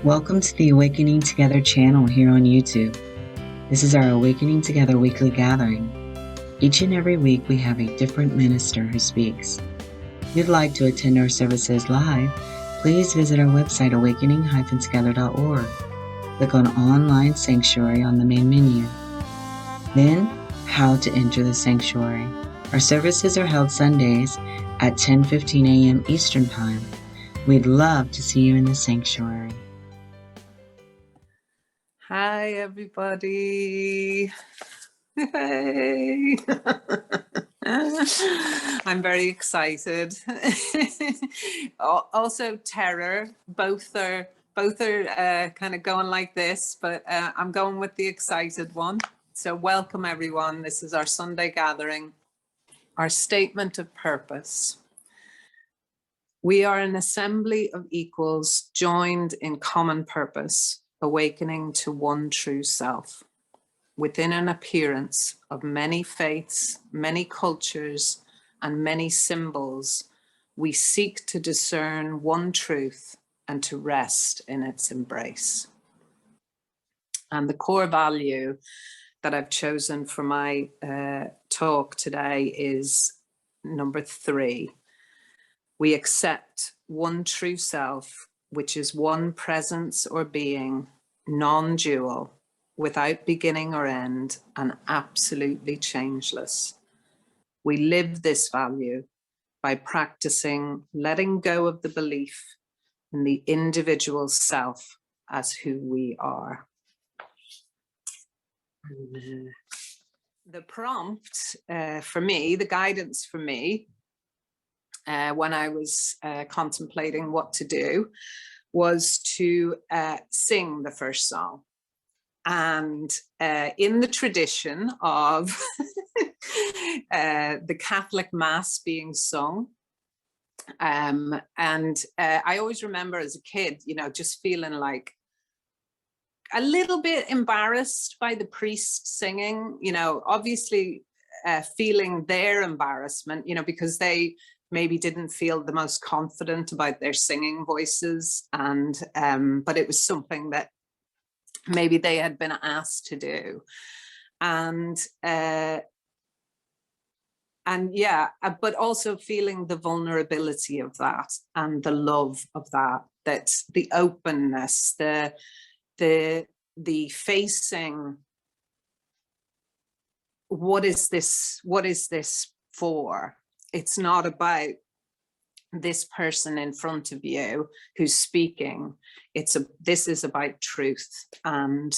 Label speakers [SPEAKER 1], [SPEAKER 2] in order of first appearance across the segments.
[SPEAKER 1] Welcome to the Awakening Together channel here on YouTube. This is our Awakening Together weekly gathering. Each and every week we have a different minister who speaks. If you'd like to attend our services live, please visit our website awakening-together.org. Click on Online Sanctuary on the main menu. Then, How to Enter the Sanctuary. Our services are held Sundays at 10:15 a.m. Eastern Time. We'd love to see you in the sanctuary.
[SPEAKER 2] Hi, everybody. Hey. I'm very excited. Also terror. Both are kind of going like this, but I'm going with the excited one. So welcome, everyone. This is our Sunday gathering, our statement of purpose. We are an assembly of equals joined in common purpose, awakening to one true self. Within an appearance of many faiths, many cultures, and many symbols, we seek to discern one truth and to rest in its embrace. And the core value that I've chosen for my talk today is number 3. We accept one true self, which is one presence or being, non-dual, without beginning or end, and absolutely changeless. We live this value by practicing letting go of the belief in the individual self as who we are. The prompt for me, the guidance for me, when I was contemplating what to do, was to sing the first song. And in the tradition of the Catholic Mass being sung, and I always remember as a kid, just feeling like a little bit embarrassed by the priest singing, obviously feeling their embarrassment, because they maybe didn't feel the most confident about their singing voices, and but it was something that maybe they had been asked to do, and yeah, but also feeling the vulnerability of that and the love of that the openness, the facing, what is this for? It's not about this person in front of you who's speaking. This is about truth. And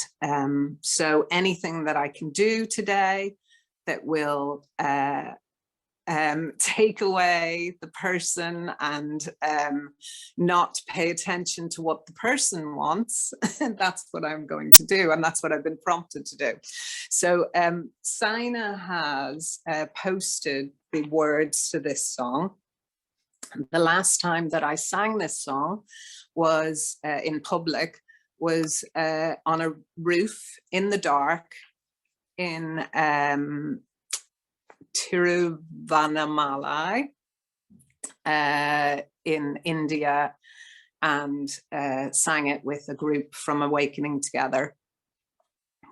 [SPEAKER 2] so anything that I can do today that will take away the person and not pay attention to what the person wants, that's what I'm going to do. And that's what I've been prompted to do. So Sina has posted the words to this song. The last time that I sang this song was in public, was on a roof in the dark in Tiruvannamalai in India, and sang it with a group from Awakening Together.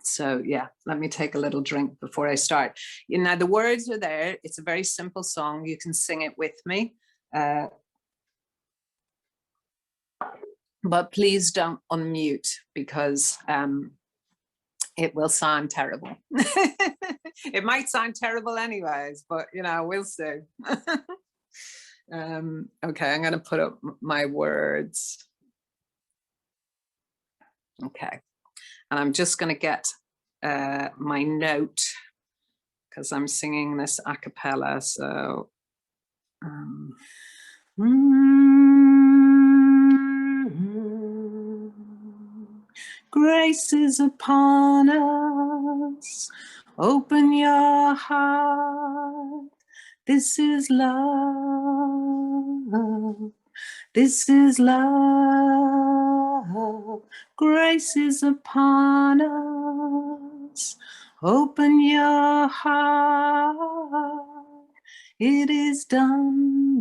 [SPEAKER 2] So yeah, let me take a little drink before I start. Now the words are there. It's a very simple song. You can sing it with me. But please don't unmute, because it will sound terrible. It might sound terrible anyways, but we'll see. Okay, I'm going to put up my words. Okay, and I'm just going to get my note, because I'm singing this a cappella. So grace is upon us. Open your heart. This is love. This is love. Grace is upon us. Open your heart. It is done.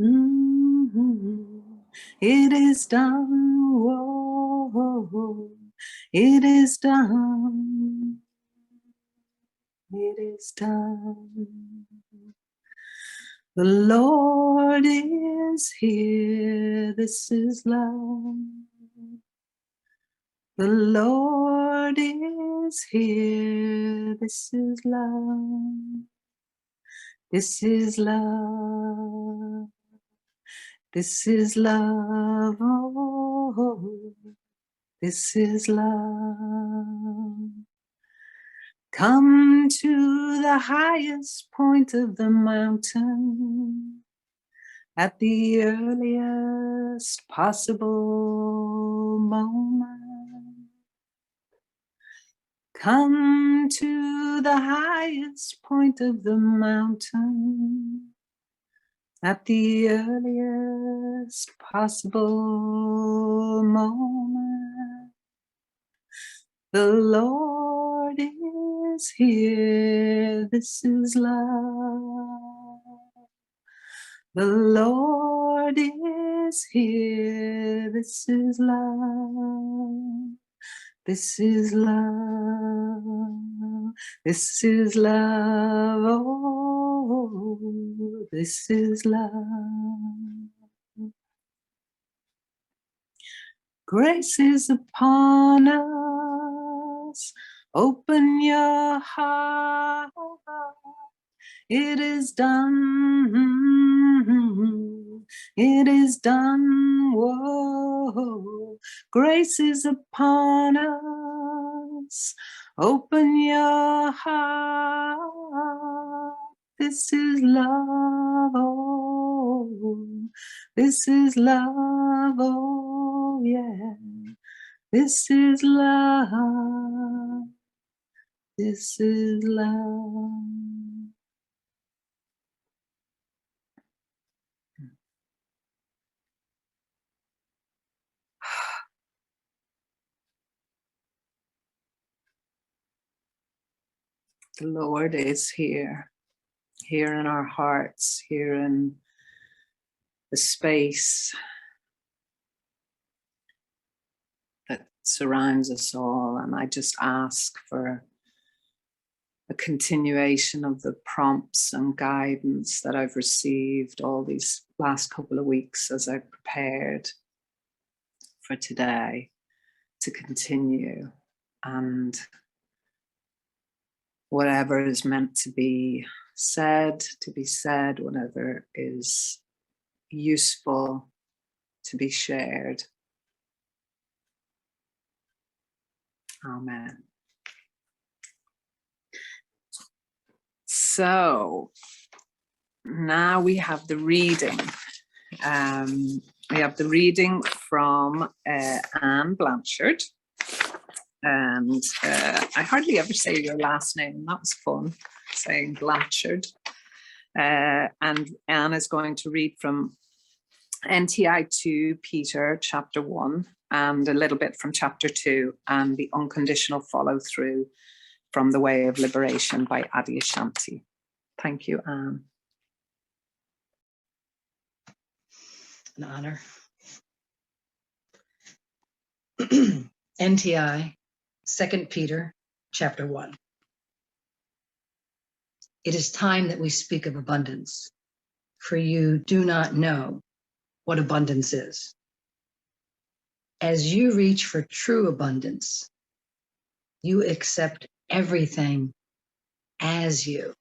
[SPEAKER 2] It is done. Whoa. It is done. It is done. The Lord is here. This is love. The Lord is here. This is love. This is love. This is love. Oh, this is love. Come to the highest point of the mountain at the earliest possible moment. Come to the highest point of the mountain at the earliest possible moment. The Lord is here. This is love. The Lord is here. This is love. This is love. This is love. Oh, this is love. Grace is upon us. Open your heart. It is done. It is done. Whoa. Grace is upon us. Open your heart. This is love. Oh, this is love. Oh, yeah. This is love. This is love. The Lord is here, here in our hearts, here in the space that surrounds us all. And I just ask for a continuation of the prompts and guidance that I've received all these last couple of weeks as I prepared for today to continue. And whatever is meant to be said, whatever is useful to be shared. Amen. So now we have the reading. We have the reading from Anne Blanchard. And I hardly ever say your last name. That was fun, saying Blanchard. And Anne is going to read from NTI 2, Peter, chapter 1, and a little bit from chapter 2, and the unconditional follow-through from The Way of Liberation by Adyashanti. Thank you, Anne.
[SPEAKER 3] An honor. NTI, 2 Peter, chapter 1. It is time that we speak of abundance, for you do not know what abundance is. As you reach for true abundance, you accept everything as you.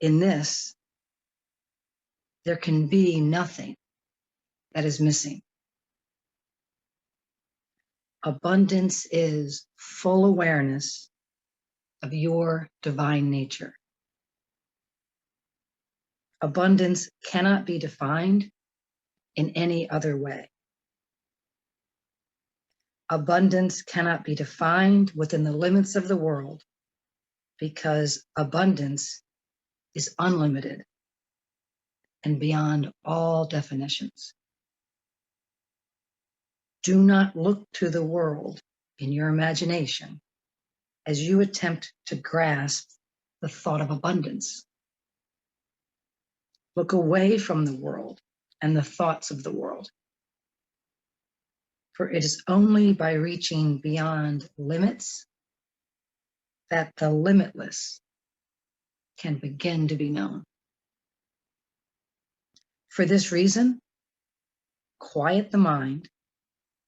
[SPEAKER 3] In this, there can be nothing that is missing. Abundance is full awareness of your divine nature. Abundance cannot be defined in any other way. Abundance cannot be defined within the limits of the world because abundance is unlimited and beyond all definitions. Do not look to the world in your imagination as you attempt to grasp the thought of abundance. Look away from the world and the thoughts of the world. For it is only by reaching beyond limits that the limitless can begin to be known. For this reason, quiet the mind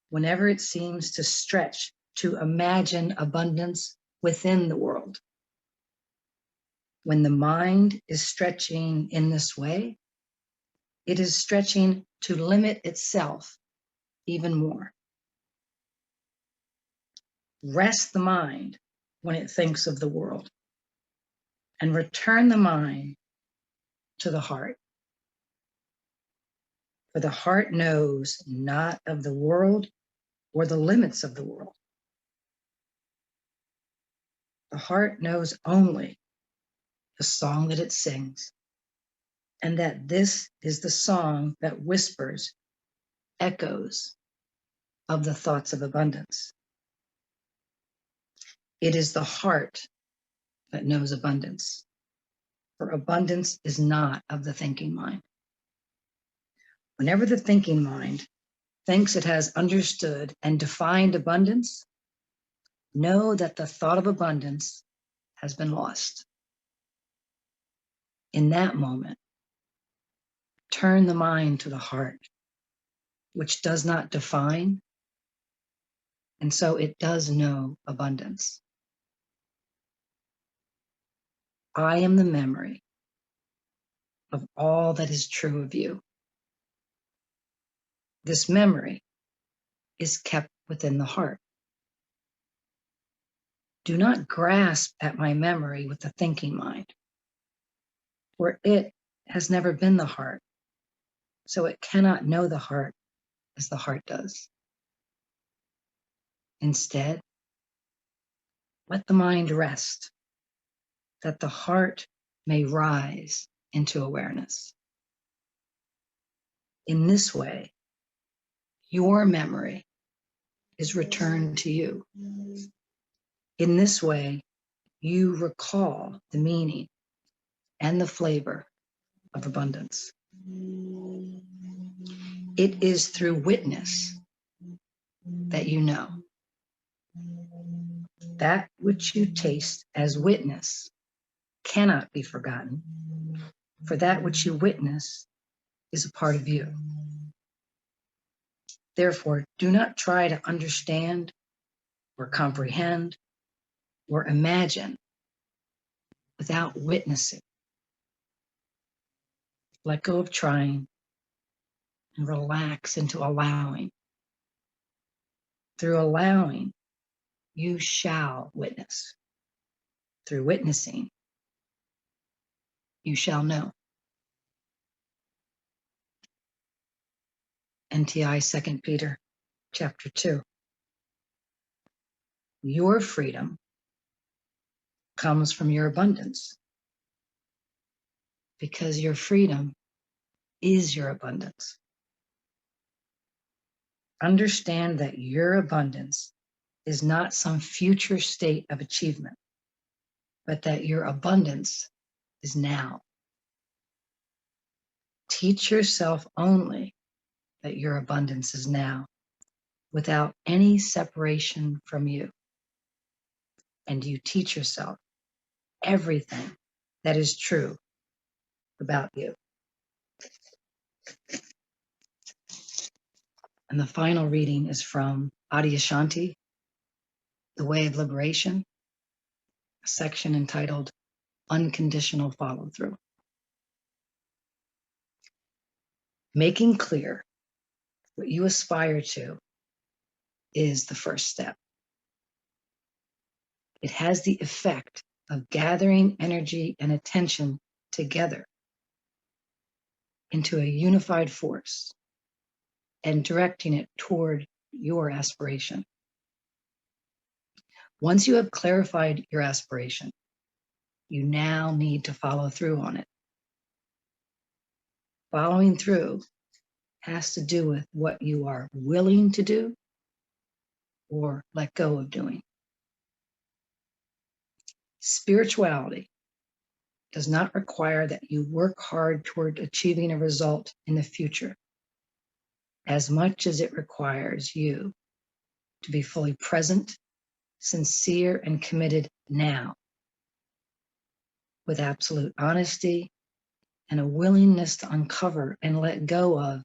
[SPEAKER 3] whenever it seems to stretch to imagine abundance within the world. When the mind is stretching in this way, it is stretching to limit itself even more. Rest the mind when it thinks of the world, and return the mind to the heart. For the heart knows not of the world or the limits of the world. The heart knows only the song that it sings, and that this is the song that whispers echoes of the thoughts of abundance. It is the heart that knows abundance, for abundance is not of the thinking mind. Whenever the thinking mind thinks it has understood and defined abundance, know that the thought of abundance has been lost. In that moment, turn the mind to the heart, which does not define, and so it does know abundance. I am the memory of all that is true of you. This memory is kept within the heart. Do not grasp at my memory with the thinking mind, for it has never been the heart, so it cannot know the heart as the heart does. Instead, let the mind rest, that the heart may rise into awareness. In this way, your memory is returned to you. In this way, you recall the meaning and the flavor of abundance. It is through witness that you know. That which you taste as witness cannot be forgotten, for that which you witness is a part of you. Therefore, do not try to understand or comprehend or imagine without witnessing. Let go of trying and relax into allowing. Through allowing, you shall witness. Through witnessing, you shall know. NTI 2 Peter chapter 2. Your freedom comes from your abundance, because your freedom is your abundance. Understand that your abundance is not some future state of achievement, but that your abundance is now. Teach yourself only that your abundance is now, without any separation from you. And you teach yourself everything that is true about you. And the final reading is from Adyashanti, The Way of Liberation, a section entitled Unconditional Follow-Through. Making clear what you aspire to is the first step. It has the effect of gathering energy and attention together into a unified force and directing it toward your aspiration. Once you have clarified your aspiration, you now need to follow through on it. Following through has to do with what you are willing to do or let go of doing. Spirituality does not require that you work hard toward achieving a result in the future, as much as it requires you to be fully present, sincere, and committed now, with absolute honesty and a willingness to uncover and let go of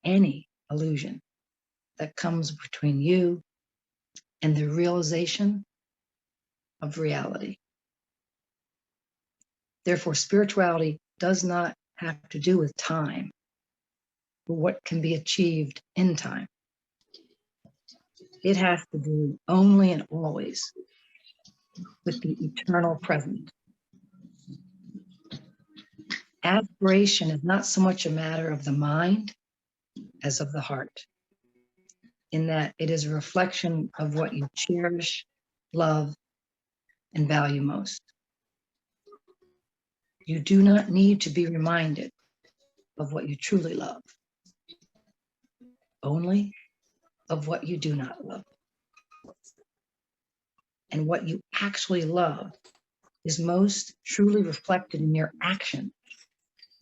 [SPEAKER 3] any illusion that comes between you and the realization of reality. Therefore, spirituality does not have to do with time, but what can be achieved in time. It has to do only and always with the eternal present. Aspiration is not so much a matter of the mind as of the heart, in that it is a reflection of what you cherish, love, and value most. You do not need to be reminded of what you truly love, only of what you do not love. And what you actually love is most truly reflected in your action,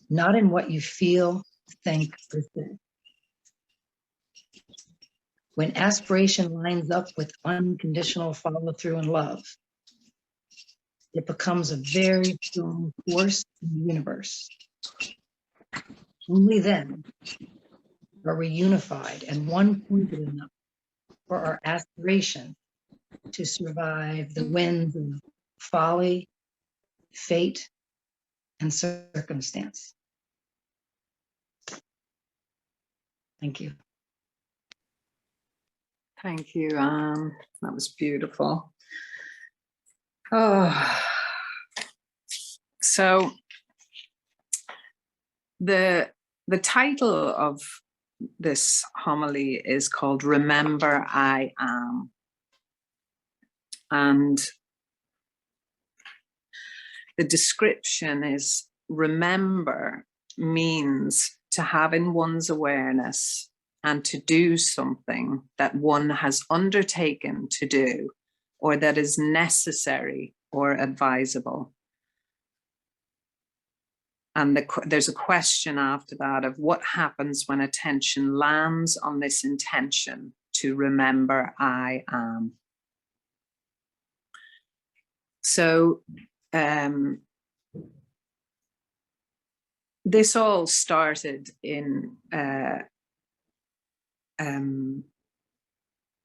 [SPEAKER 3] not in what you feel, think, or say. When aspiration lines up with unconditional follow-through and love, it becomes a very strong force in the universe. Only then are we unified and one-pointed enough for our aspiration to survive the winds of folly, fate, and circumstance. Thank you.
[SPEAKER 2] Thank you, Anne. That was beautiful. Oh, so the title of this homily is called Remember I Am. And the description is: remember means to have in one's awareness and to do something that one has undertaken to do, or that is necessary or advisable. And there's a question after that of what happens when attention lands on this intention to remember I am. So this all started in,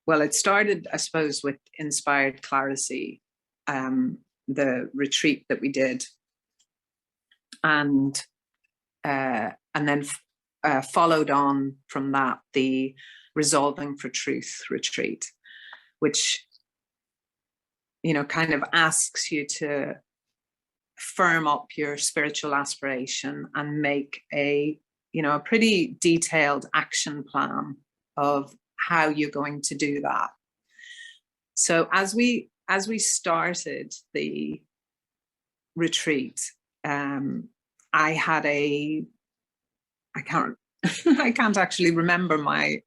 [SPEAKER 2] well, it started, I suppose, with Inspired Clarity, the retreat that we did. And then followed on from that, the Resolving for Truth retreat, which, you know, kind of asks you to firm up your spiritual aspiration and make a, you know, a pretty detailed action plan of how you're going to do that. So as we started the retreat, I had I can't actually remember my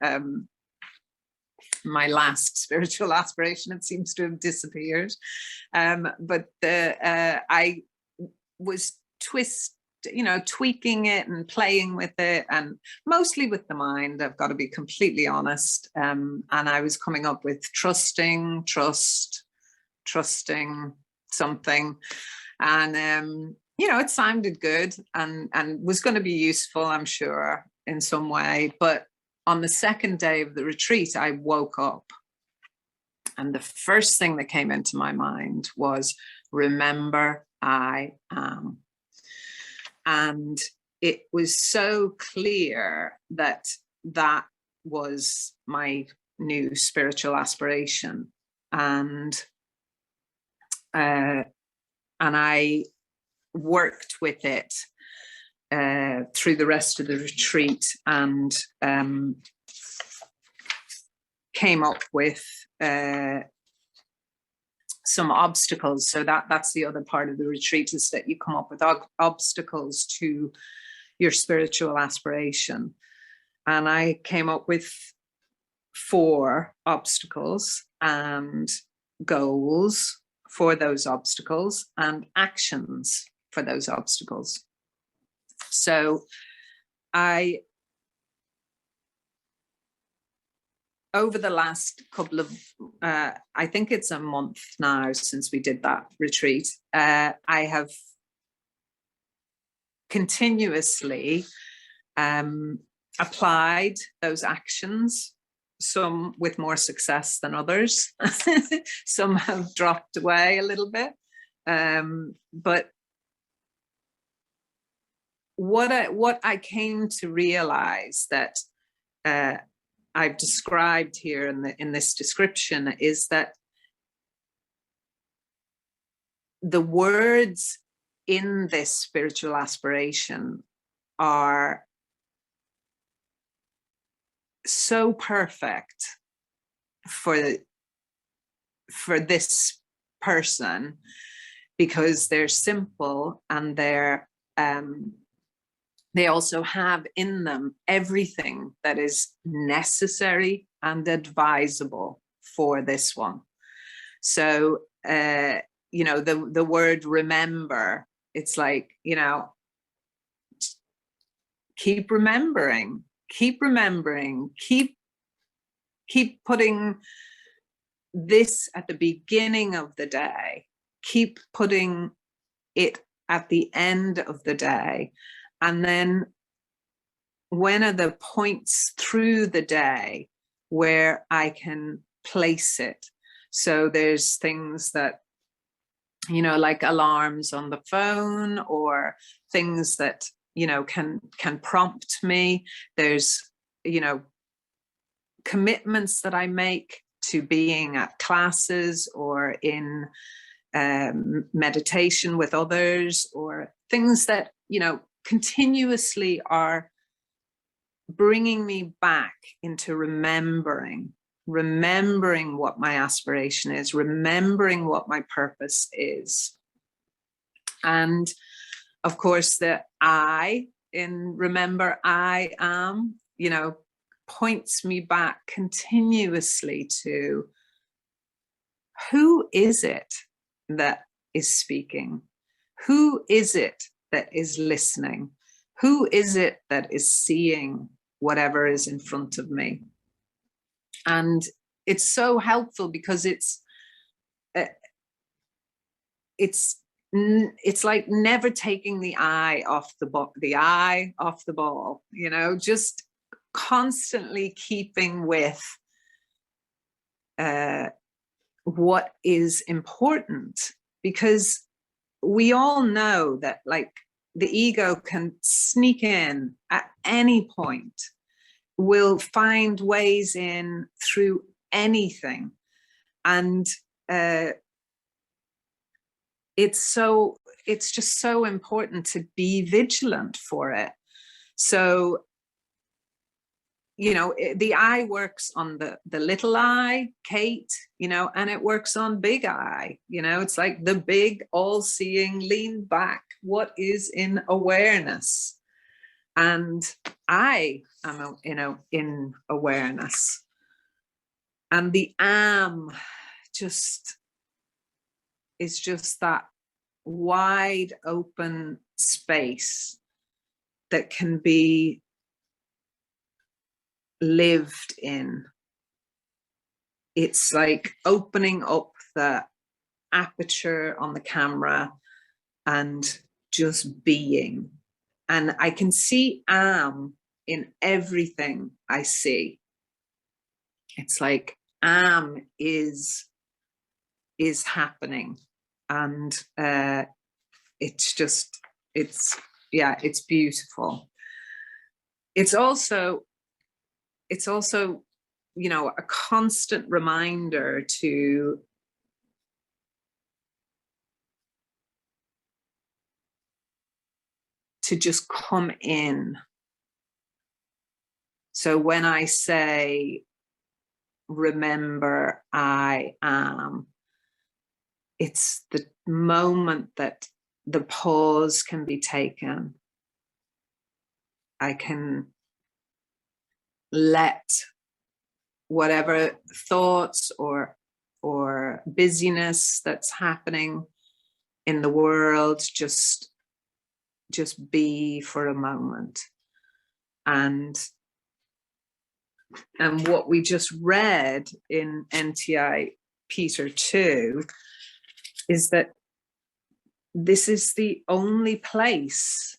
[SPEAKER 2] my last spiritual aspiration. It seems to have disappeared. But I was tweaking it and playing with it, and mostly with the mind, I've got to be completely honest. And I was coming up with trusting something. And you know, it sounded good and was going to be useful, I'm sure, in some way. But on the second day of the retreat, I woke up, and the first thing that came into my mind was, remember I am. And it was so clear that that was my new spiritual aspiration. And I worked with it through the rest of the retreat, and came up with some obstacles. So that's the other part of the retreat, is that you come up with obstacles to your spiritual aspiration. And I came up with 4 obstacles and goals for those obstacles and actions for those obstacles. So I over the last couple of, I think it's a month now since we did that retreat, I have continuously applied those actions, some with more success than others. Some have dropped away a little bit. But what I came to realize that I've described here in this description is that the words in this spiritual aspiration are so perfect for this person, because they're simple and they also have in them everything that is necessary and advisable for this one. So, you know, the word remember, it's like, you know, keep remembering, keep putting this at the beginning of the day, keep putting it at the end of the day. And then when are the points through the day where I can place it? So there's things that, you know, like alarms on the phone, or things that, you know, can prompt me. There's, you know, commitments that I make to being at classes or in meditation with others, or things that, you know, continuously are bringing me back into remembering what my aspiration is, remembering what my purpose is. And of course, the I in remember I am, you know, points me back continuously to who is it that is speaking? Who is it that is listening? Who is it that is seeing whatever is in front of me? And it's so helpful because it's like never taking the eye off the ball, you know, just constantly keeping with what is important, because we all know that, like, the ego can sneak in at any point, will find ways in through anything. And it's just so important to be vigilant for it. So, you know, the eye works on the little eye, Kate, you know, and it works on big eye, you know, it's like the big all-seeing, lean back, what is in awareness. And I am, you know, in awareness. And the am is just that wide open space that can be lived in. It's like opening up the aperture on the camera and just being. And I can see am in everything I see. It's like am is happening. And it's beautiful. It's also, you know, a constant reminder to just come in. So when I say, remember I am, it's the moment that the pause can be taken. I can let whatever thoughts or busyness that's happening in the world just be for a moment. And And what we just read in NTI Peter 2 is that this is the only place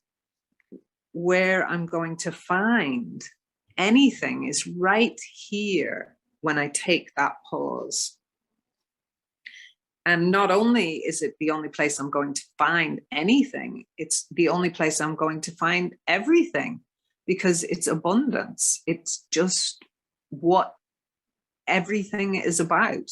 [SPEAKER 2] where I'm going to find anything, is right here when I take that pause. And not only is it the only place I'm going to find anything, it's the only place I'm going to find everything, because it's abundance. It's just what everything is about.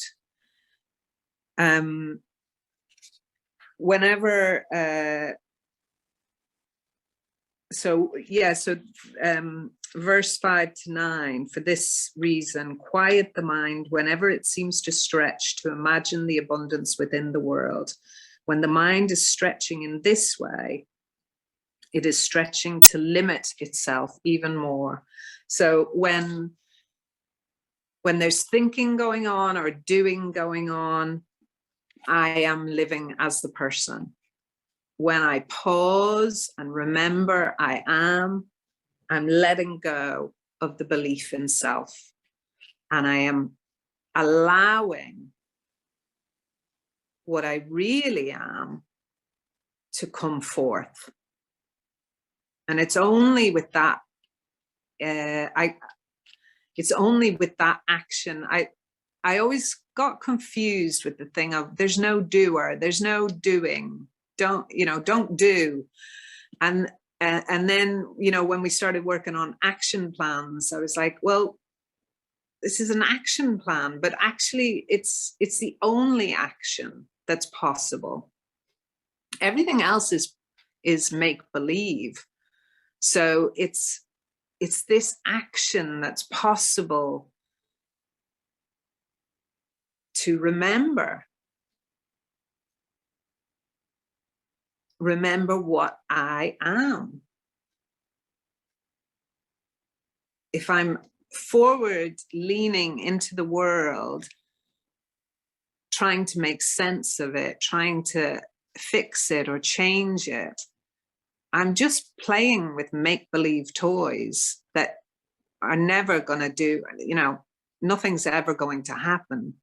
[SPEAKER 2] Verse 5 to 9, for this reason, quiet the mind whenever it seems to stretch to imagine the abundance within the world. When the mind is stretching in this way, it is stretching to limit itself even more. So when there's thinking going on or doing going on, I am living as the person. When I pause and remember I'm letting go of the belief in self, and I am allowing what I really am to come forth. And it's only with that, it's only with that action. I always got confused with the thing of there's no doer, there's no doing, don't do. And then, when we started working on action plans, I was like, well, this is an action plan, but actually it's the only action that's possible. Everything else is make believe. So it's this action that's possible to remember what I am. If I'm forward leaning into the world, trying to make sense of it, trying to fix it or change it, I'm just playing with make-believe toys that are never going to do, nothing's ever going to happen.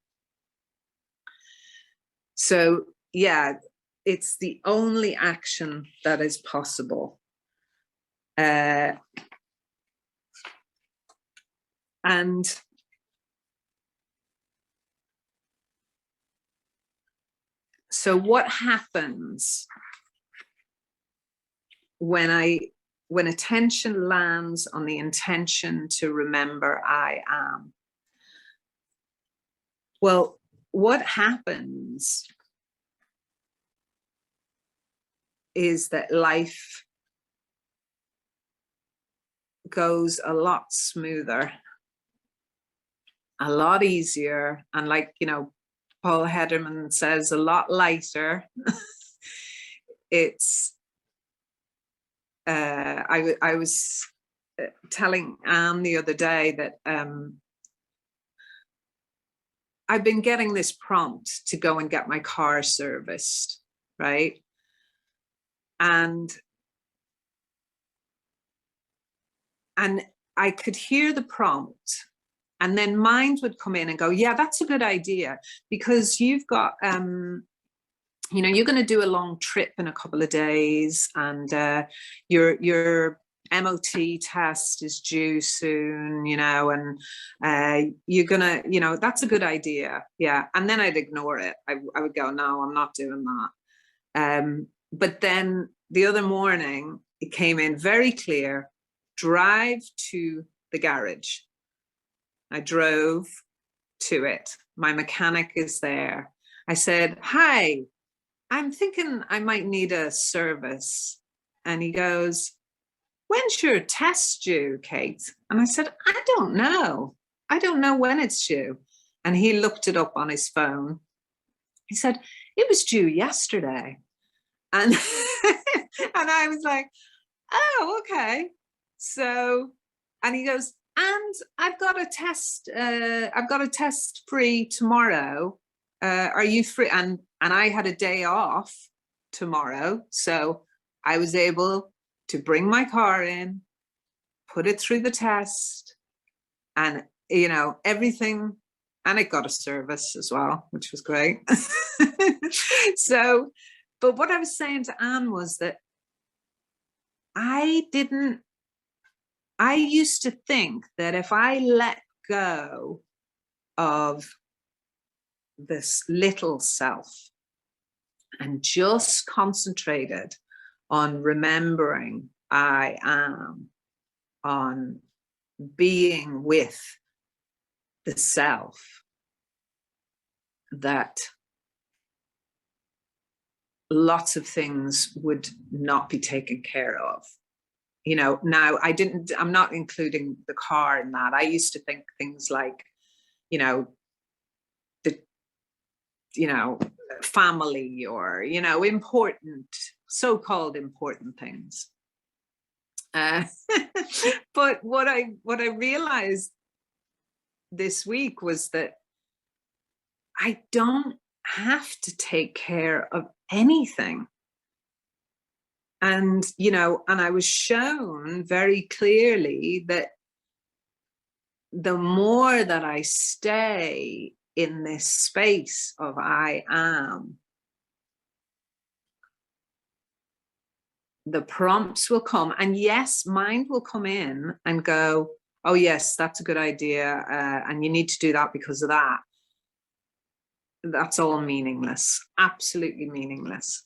[SPEAKER 2] So, yeah, it's the only action that is possible. And so what happens when attention lands on the intention to remember I am? Well, what happens is that life goes a lot smoother, a lot easier, and like, Paul Hederman says, a lot lighter. It's, I was telling Anne the other day that I've been getting this prompt to go and get my car serviced, right? And I could hear the prompt, and then mind would come in and go, yeah, that's a good idea, because you've got, you're going to do a long trip in a couple of days, and your MOT test is due soon, and you're going to, that's a good idea. Yeah. And then I'd ignore it. I would go, no, I'm not doing that. But then the other morning, it came in very clear, drive to the garage. I drove to it. My mechanic is there. I said, hi, I'm thinking I might need a service. And he goes, when's your test due, Kate? And I said, I don't know. I don't know when it's due. And he looked it up on his phone. He said, it was due yesterday. And, and I was like, oh, okay. So, and he goes, and I've got a test free tomorrow. Are you free? And I had a day off tomorrow. So I was able to bring my car in, put it through the test, and, you know, everything, and it got a service as well, which was great. So, but what I was saying to Anne was that I used to think that if I let go of this little self and just concentrated on remembering I am, on being with the self, that lots of things would not be taken care of. You know, now I'm not including the car in that. I used to think things like, you know, family, or, you know, important, so-called important things. But what I realized this week was that I don't have to take care of anything. And, you know, and I was shown very clearly that the more that I stay in this space of I am, the prompts will come. And yes, mind will come in and go, oh yes, that's a good idea, and you need to do that because of that. That's all meaningless, absolutely meaningless.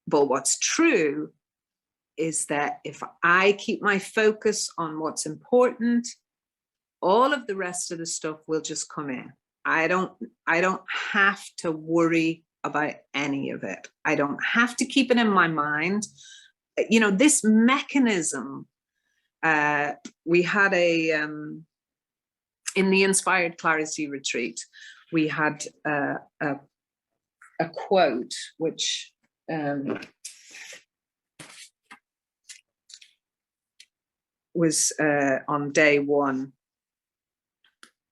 [SPEAKER 2] But what's true is that if I keep my focus on what's important, all of the rest of the stuff will just come in. I don't have to worry about any of it. I don't have to keep it in my mind. You know, this mechanism, we had in the Inspired Clarity Retreat, we had a quote which was on day one.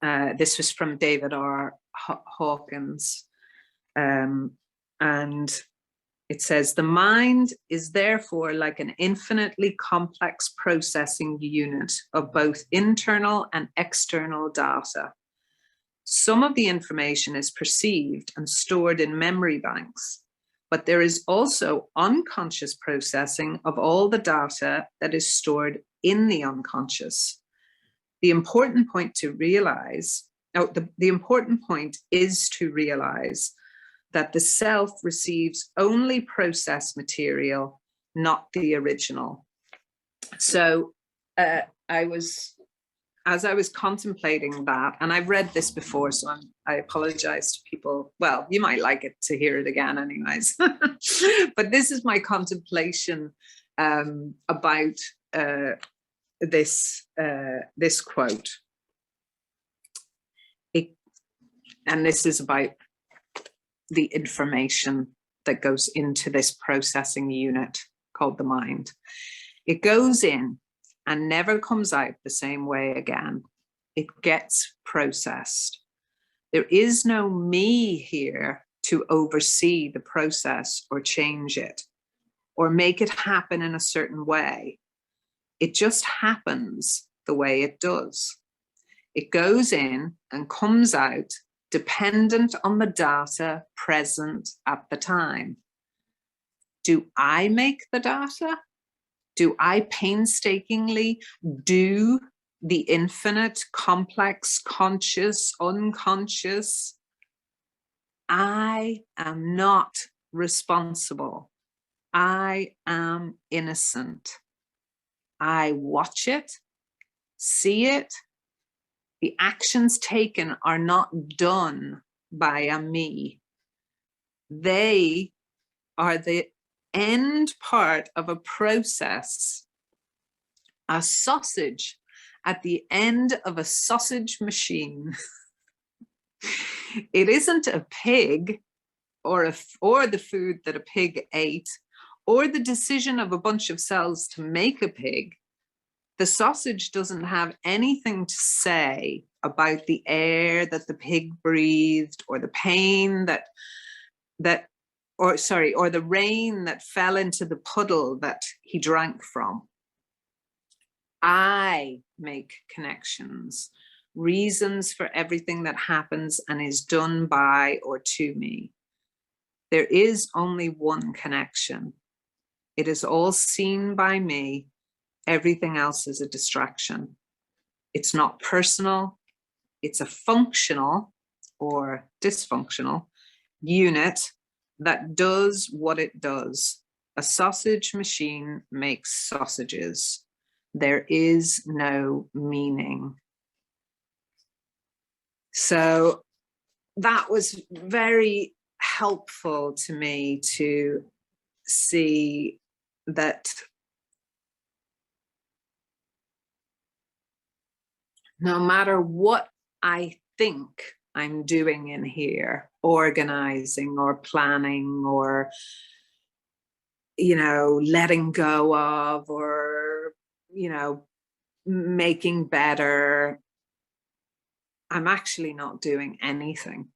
[SPEAKER 2] This was from David R. Hawkins, and it says, the mind is therefore like an infinitely complex processing unit of both internal and external data. Some of the information is perceived and stored in memory banks, but there is also unconscious processing of all the data that is stored in the unconscious. The important point to realize, the important point is to realize that the self receives only processed material, not the original. So as I was contemplating that, and I've read this before, so I apologize to people. Well, you might like it to hear it again anyways. But this is my contemplation about this quote. And this is about the information that goes into this processing unit called the mind. It goes in and never comes out the same way again. It gets processed. There is no me here to oversee the process or change it or make it happen in a certain way. It just happens the way it does. It goes in and comes out dependent on the data present at the time. Do I make the data? Do I painstakingly do the infinite, complex, conscious, unconscious? I am not responsible. I am innocent. I watch it, see it. The actions taken are not done by a me. They are the end part of a process, a sausage at the end of a sausage machine. It isn't a pig or the food that a pig ate or the decision of a bunch of cells to make a pig. The sausage doesn't have anything to say about the air that the pig breathed or the pain or the rain that fell into the puddle that he drank from. I make connections, reasons for everything that happens and is done by or to me. There is only one connection. It is all seen by me. Everything else is a distraction. It's not personal. It's a functional or dysfunctional unit that does what it does. A sausage machine makes sausages. There is no meaning. So that was very helpful to me to see that no matter what I think I'm doing in here, organizing or planning or, you know, letting go of or, you know, making better, I'm actually not doing anything.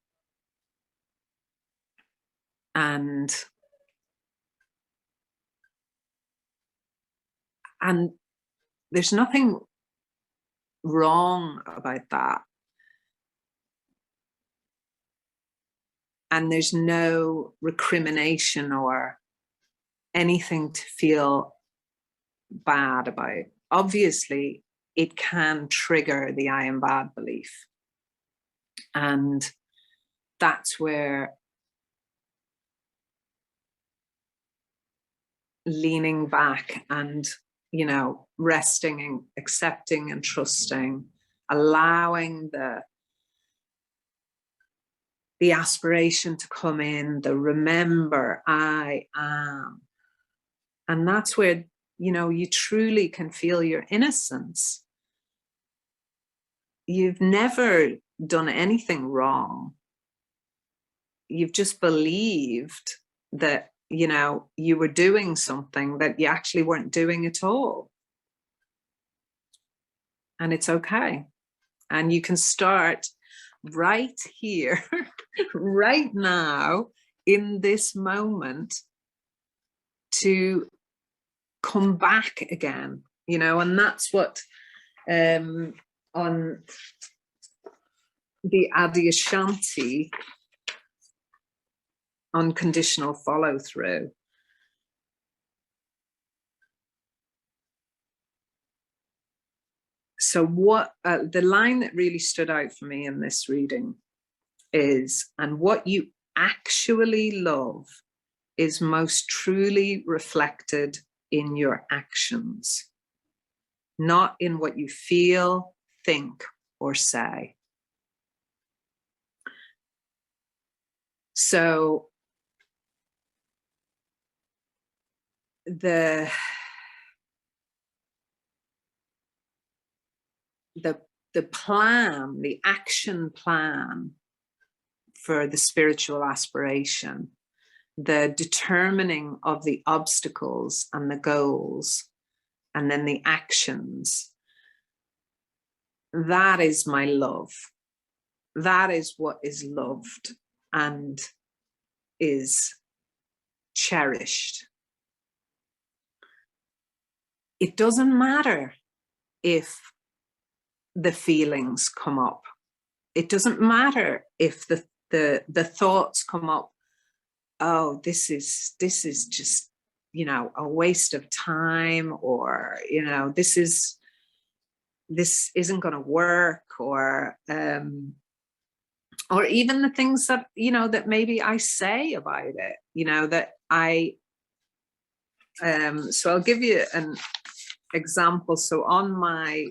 [SPEAKER 2] And there's nothing wrong about that. And there's no recrimination or anything to feel bad about. Obviously, it can trigger the I am bad belief. And that's where leaning back and, you know, resting and accepting and trusting, allowing the aspiration to come in, the remember I am. And that's where, you know, you truly can feel your innocence. You've never done anything wrong. You've just believed that, you know, you were doing something that you actually weren't doing at all. And it's okay. And you can start right here, right now, in this moment, to come back again, you know. And that's what on the Adyashanti, unconditional follow through. So what the line that really stood out for me in this reading is, and what you actually love is most truly reflected in your actions, not in what you feel, think, or say. So the plan, the action plan for the spiritual aspiration, the determining of the obstacles and the goals, and then the actions, that is my love. That is what is loved and is cherished. It doesn't matter if the feelings come up. It doesn't matter if the thoughts come up. Oh, this is just, you know, a waste of time, or, you know, this isn't going to work, or even the things that, you know, that maybe I say about it, you know, that I so I'll give you an example. So on my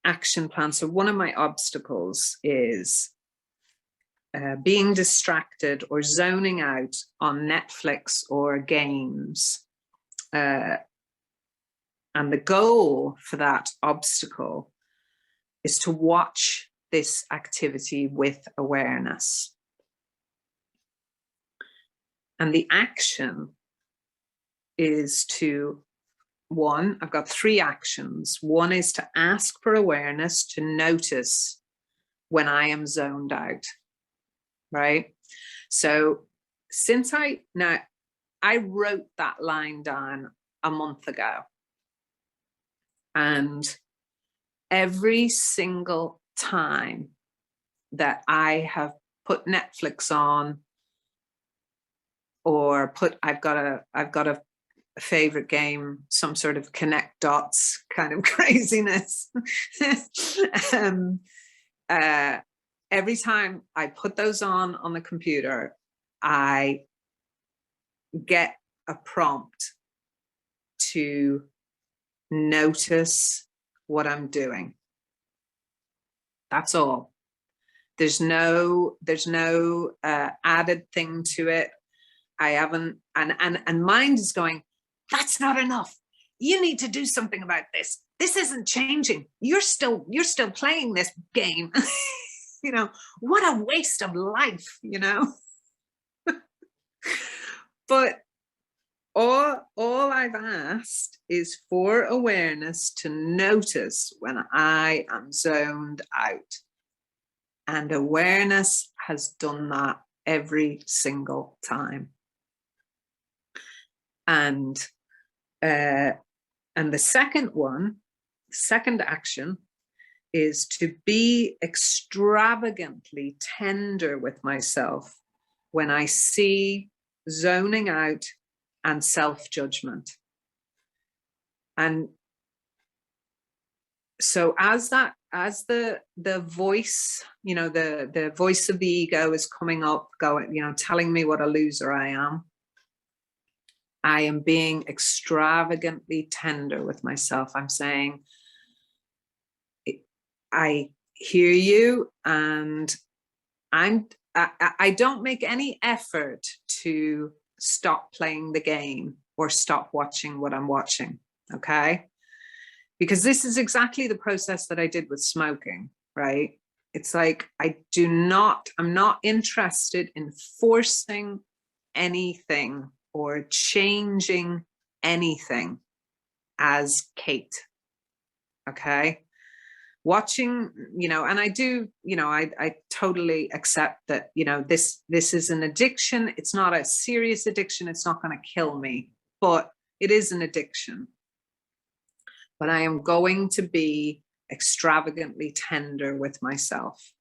[SPEAKER 2] action plan, so one of my obstacles is being distracted or zoning out on Netflix or games. And the goal for that obstacle is to watch this activity with awareness. And the action is to, one, I've got 3 actions. One is to ask for awareness, to notice when I am zoned out, right? So I wrote that line down a month ago, and every single time that I have put Netflix on, or I've got a favorite game, some sort of connect dots kind of craziness. Every time I put those on the computer, I get a prompt to notice what I'm doing. That's all. There's no added thing to it. I haven't, and mind is going, that's not enough. You need to do something about this. This isn't changing. You're still playing this game. You know, what a waste of life, you know. But all I've asked is for awareness to notice when I am zoned out. And awareness has done that every single time. And the second action is to be extravagantly tender with myself when I see zoning out and self-judgment. And so as the voice, you know, the voice of the ego is coming up, going, you know, telling me what a loser I am being extravagantly tender with myself. I'm saying, I hear you, and I don't make any effort to stop playing the game or stop watching what I'm watching, okay? Because this is exactly the process that I did with smoking, right? It's like, I'm not interested in forcing anything or changing anything as Kate, okay? Watching, you know, and I do, you know, I totally accept that, you know, this is an addiction. It's not a serious addiction. It's not going to kill me, but it is an addiction. But I am going to be extravagantly tender with myself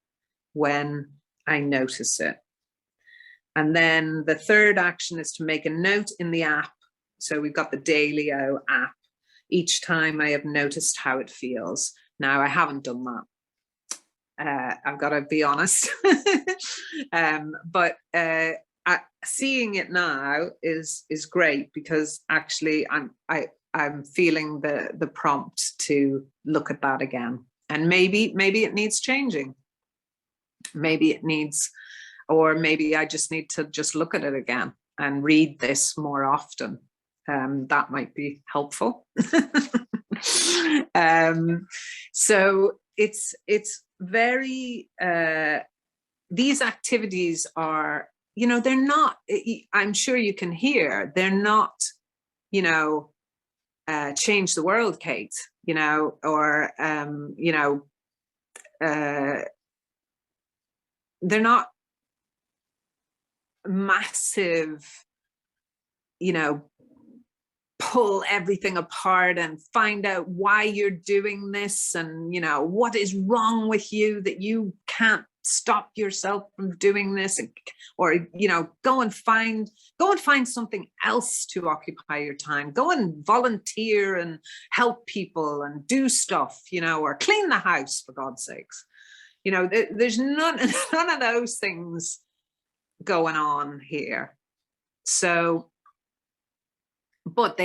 [SPEAKER 2] when I notice it. And then the third action is to make a note in the app. So we've got the Dailyo app. Each time I have noticed how it feels. Now, I haven't done that. I've got to be honest. But seeing it now is great, because actually I'm feeling the prompt to look at that again. And maybe it needs changing. Maybe it needs, or maybe I just need to just look at it again and read this more often. That might be helpful. So it's very, these activities are, you know, they're not, I'm sure you can hear, they're not, you know, change the world, Kate, you know, or, you know, they're not massive, you know, pull everything apart and find out why you're doing this, and, you know, what is wrong with you that you can't stop yourself from doing this, or, you know, go and find something else to occupy your time. Go and volunteer and help people and do stuff, you know, or clean the house, for God's sakes. You know, there's none of those things going on here. So, but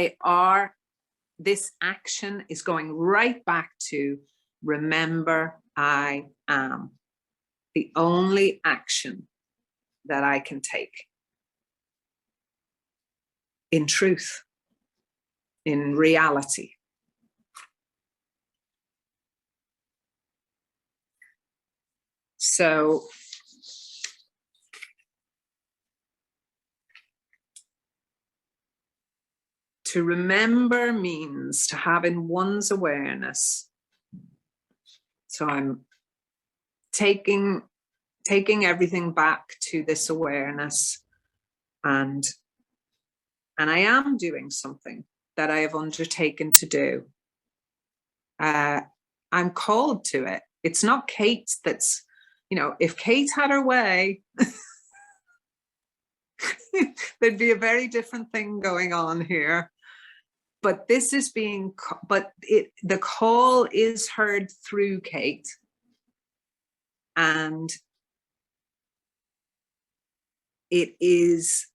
[SPEAKER 2] this action is going right back to remember I am. The only action that I can take in truth, in reality. So to remember means to have in one's awareness. So I'm taking everything back to this awareness. And I am doing something that I have undertaken to do. I'm called to it. It's not Kate that's, you know, if Kate had her way, there'd be a very different thing going on here. But this is being, the call is heard through Kate. And it's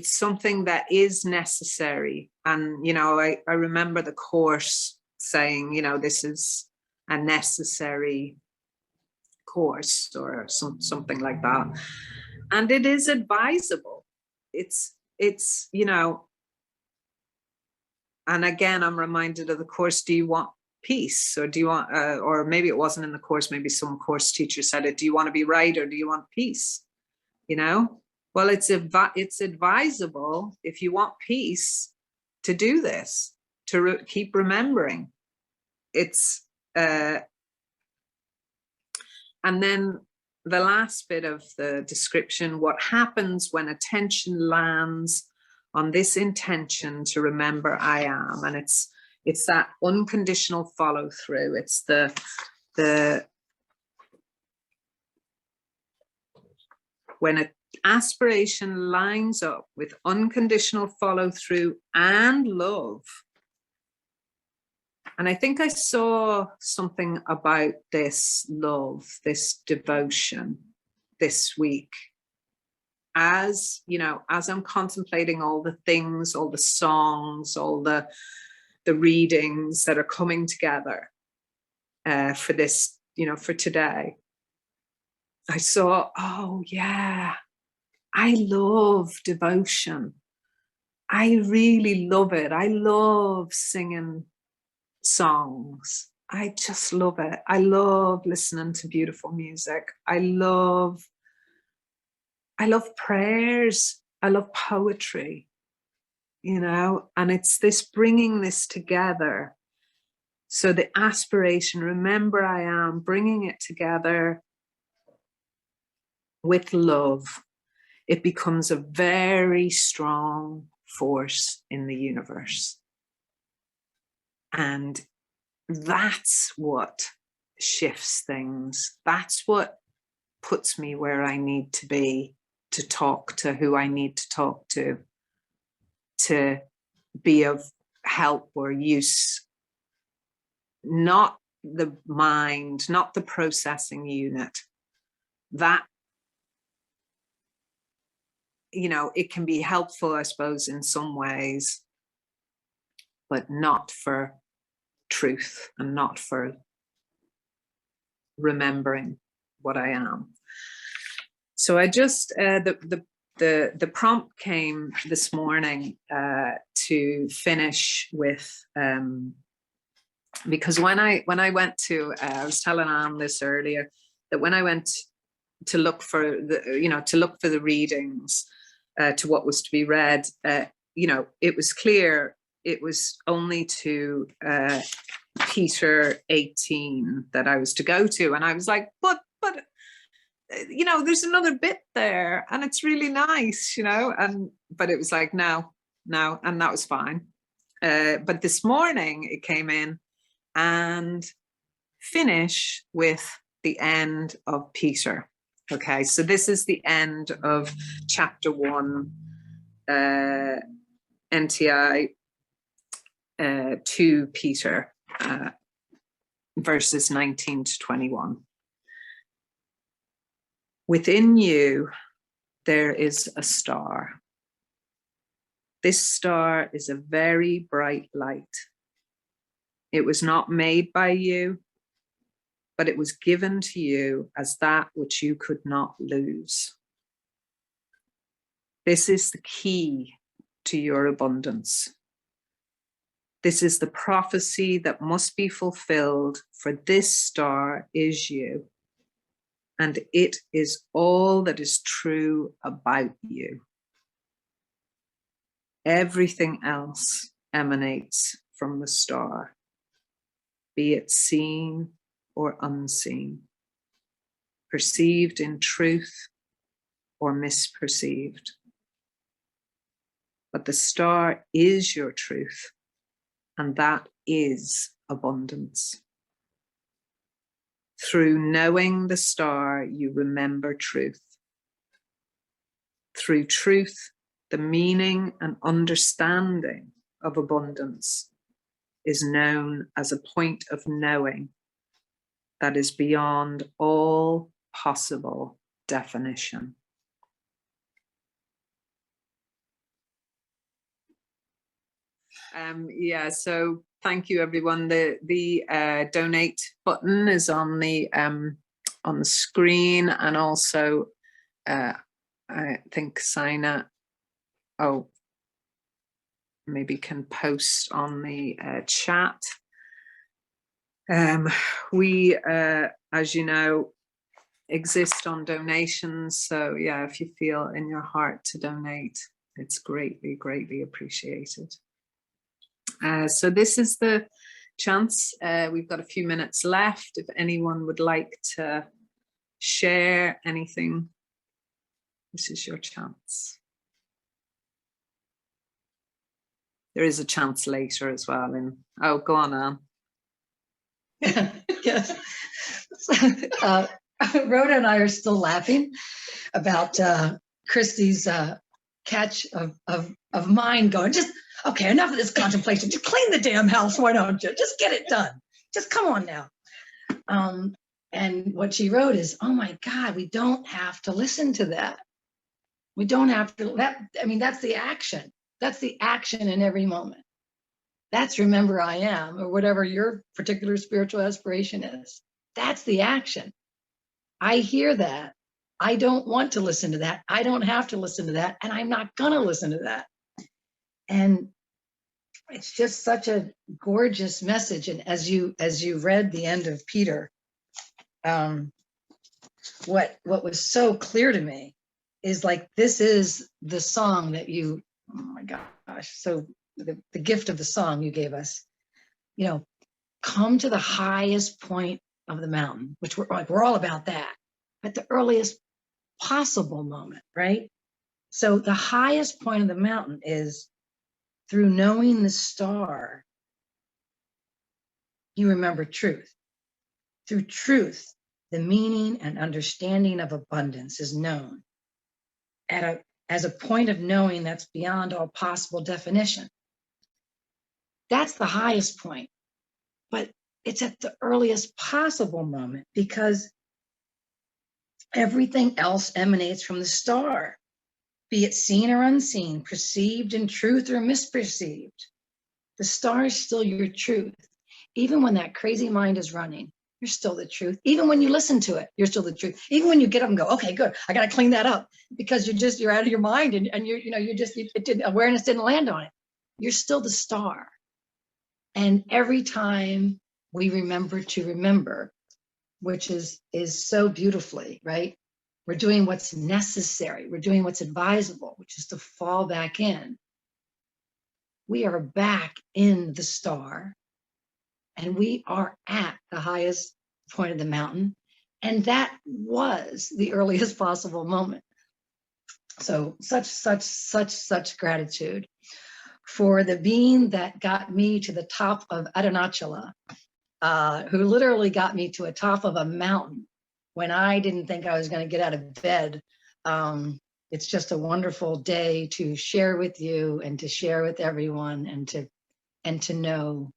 [SPEAKER 2] something that is necessary. And, you know, I remember the course saying, you know, this is a necessary course or something like that. And it is advisable. It's, you know, and again, I'm reminded of the course, do you want peace? Or do you want, or maybe it wasn't in the course, maybe some course teacher said it, do you want to be right or do you want peace? You know, well, it's advisable if you want peace to do this, to keep remembering. It's, and then the last bit of the description, what happens when attention lands on this intention to remember I am. And it's that unconditional follow through. It's the when an aspiration lines up with unconditional follow through and love. And I think I saw something about this love, this devotion this week. As, you know, as I'm contemplating all the things, all the songs, all the readings that are coming together for this, you know, for today, I saw, oh yeah, I love devotion. I really love it. I love singing songs. I just love it. I love listening to beautiful music. I love prayers. I love poetry, you know, and it's this bringing this together. So the aspiration, remember I am, bringing it together with love, it becomes a very strong force in the universe. And that's what shifts things. That's what puts me where I need to be, to talk to who I need to talk to be of help or use. Not the mind, not the processing unit. That, you know, it can be helpful, I suppose, in some ways, but not for truth and not for remembering what I am. So I just, the prompt came this morning to finish with, because when I went to, I was telling Anne this earlier, that when I went to look for the readings, to what was to be read, you know, it was clear it was only to Peter 18 that I was to go to. And I was like, but, you know, there's another bit there and it's really nice, you know, but it was like, no, and that was fine. But this morning it came in and finish with the end of Peter. Okay, so this is the end of chapter 1, NTI 2 Peter, verses 19 to 21. Within you, there is a star. This star is a very bright light. It was not made by you, but it was given to you as that which you could not lose. This is the key to your abundance. This is the prophecy that must be fulfilled, for this star is you, and it is all that is true about you. Everything else emanates from the star, be it seen or unseen, perceived in truth or misperceived. But the star is your truth, and that is abundance. Through knowing the star, you remember truth. Through truth, the meaning and understanding of abundance is known as a point of knowing that is beyond all possible definition. So thank you, everyone. The donate button is on the screen, and also I think Saina, maybe can post on the chat. We, as you know, exist on donations. So yeah, if you feel in your heart to donate, it's greatly, greatly appreciated. So this is the chance. We've got a few minutes left. If anyone would like to share anything, this is your chance. There is a chance later as well. Go on, Anne.
[SPEAKER 3] Yes. Rhoda and I are still laughing about Christy's catch of mind going, just, okay, enough of this contemplation. Just clean the damn house. Why don't you? Just get it done. Just come on now. And what she wrote is, oh my God, we don't have to listen to that. We don't have to, that's the action. That's the action in every moment. That's remember I am, or whatever your particular spiritual aspiration is. That's the action. I hear that. I don't want to listen to that. I don't have to listen to that. And I'm not going to listen to that. And it's just such a gorgeous message. And as you read the end of Peter, what was so clear to me is like, this is the song that you, oh my gosh. So the gift of the song you gave us, come to the highest point of the mountain, which we're all about that, at the earliest possible moment, right? So the highest point of the mountain is through knowing the star, you remember truth. Through truth, the meaning and understanding of abundance is known as a point of knowing that's beyond all possible definition. That's the highest point, but it's at the earliest possible moment because everything else emanates from the star, be it seen or unseen, perceived in truth or misperceived. The star is still your truth. Even when that crazy mind is running, you're still the truth. Even when you listen to it, you're still the truth. Even when you get up and go, okay, good, I got to clean that up, because you're out of your mind and awareness didn't land on it. You're still the star. And every time we remember to remember, which is so beautifully, right? We're doing what's necessary. We're doing what's advisable, which is to fall back in. We are back in the star, and we are at the highest point of the mountain. And that was the earliest possible moment. So such gratitude for the being that got me to the top of Adynachala, who literally got me to a top of a mountain when I didn't think I was going to get out of bed. It's just a wonderful day to share with you and to share with everyone and to know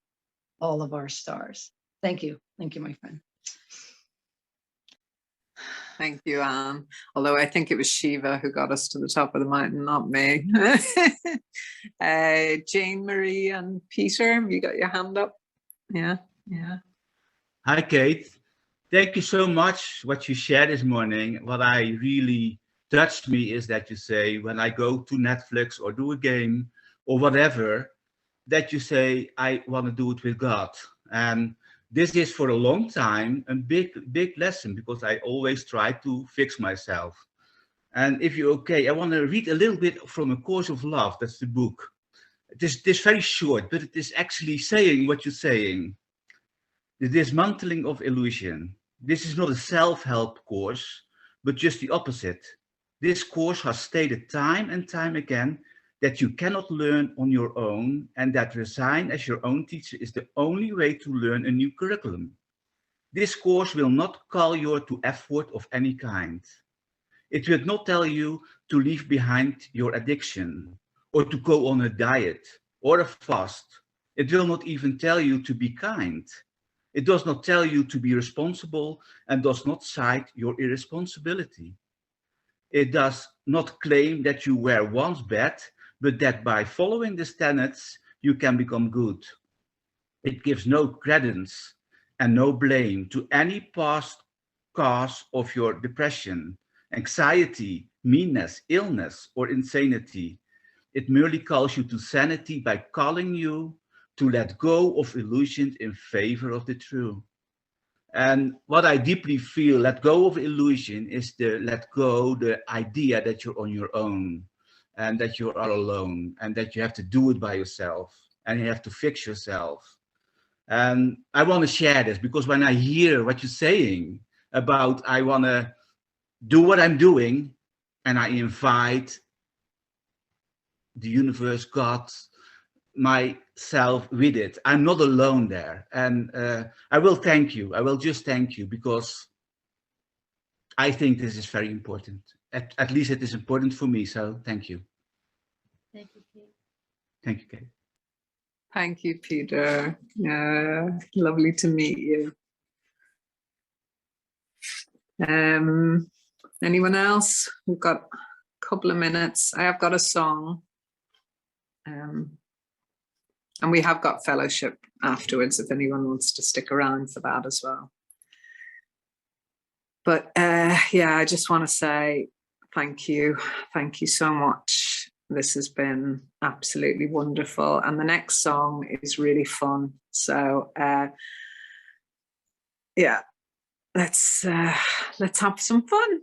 [SPEAKER 3] all of our stars. Thank you. Thank you, my friend.
[SPEAKER 2] Thank you, Anne. Although I think it was Shiva who got us to the top of the mountain, not me. Jane Marie and Peter, have you got your hand up? Yeah.
[SPEAKER 4] Hi, Kate. Thank you so much what you shared this morning. What I really touched me is that you say, when I go to Netflix or do a game or whatever, that you say, I want to do it with God. And this is for a long time a big lesson, because I always try to fix myself. And if you're okay, I want to read a little bit from A Course of Love. That's the book. It is very short, but it is actually saying what you're saying. The dismantling of illusion. This is not a self-help course, but just the opposite. This course has stated time and time again that you cannot learn on your own, and that resign as your own teacher is the only way to learn a new curriculum. This course will not call you to effort of any kind. It will not tell you to leave behind your addiction, or to go on a diet or a fast. It will not even tell you to be kind. It does not tell you to be responsible, and does not cite your irresponsibility. It does not claim that you were once bad, but that by following these tenets, you can become good. It gives no credence and no blame to any past cause of your depression, anxiety, meanness, illness, or insanity. It merely calls you to sanity by calling you to let go of illusions in favor of the true. And what I deeply feel, let go of illusion, is the let go the idea that you're on your own, and that you are alone, and that you have to do it by yourself, and you have to fix yourself. And I want to share this, because when I hear what you're saying about I want to do what I'm doing, and I invite the universe, God, myself with it, I'm not alone there. And I will thank you. I will just thank you, because I think this is very important. At least it is important for me. So thank you.
[SPEAKER 5] Thank you, Kate.
[SPEAKER 4] Thank you, Kate.
[SPEAKER 2] Thank you, Peter. Lovely to meet you. Anyone else? We've got a couple of minutes. I have got a song. And we have got fellowship afterwards if anyone wants to stick around for that as well. But yeah, I just want to say thank you. Thank you so much. This has been absolutely wonderful. And the next song is really fun. So yeah, let's have some fun.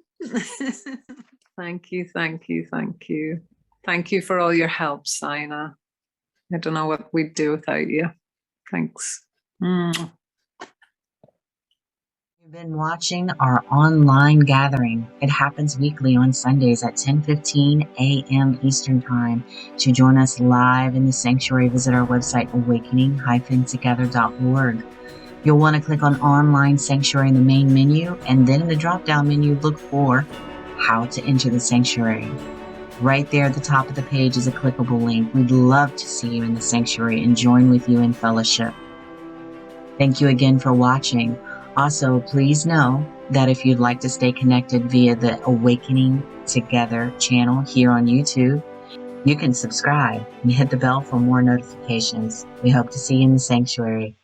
[SPEAKER 2] Thank you, thank you, thank you. Thank you for all your help, Saina. I don't know what we'd do without you. Thanks.
[SPEAKER 1] You've been watching our online gathering. It happens weekly on Sundays at 10:15 a.m. Eastern Time. To join us live in the sanctuary, visit our website, awakening-together.org. You'll want to click on Online Sanctuary in the main menu, and then in the drop-down menu, look for How to Enter the Sanctuary. Right there at the top of the page is a clickable link. We'd love to see you in the sanctuary and join with you in fellowship. Thank you again for watching. Also, please know that if you'd like to stay connected via the Awakening Together channel here on YouTube, you can subscribe and hit the bell for more notifications. We hope to see you in the sanctuary.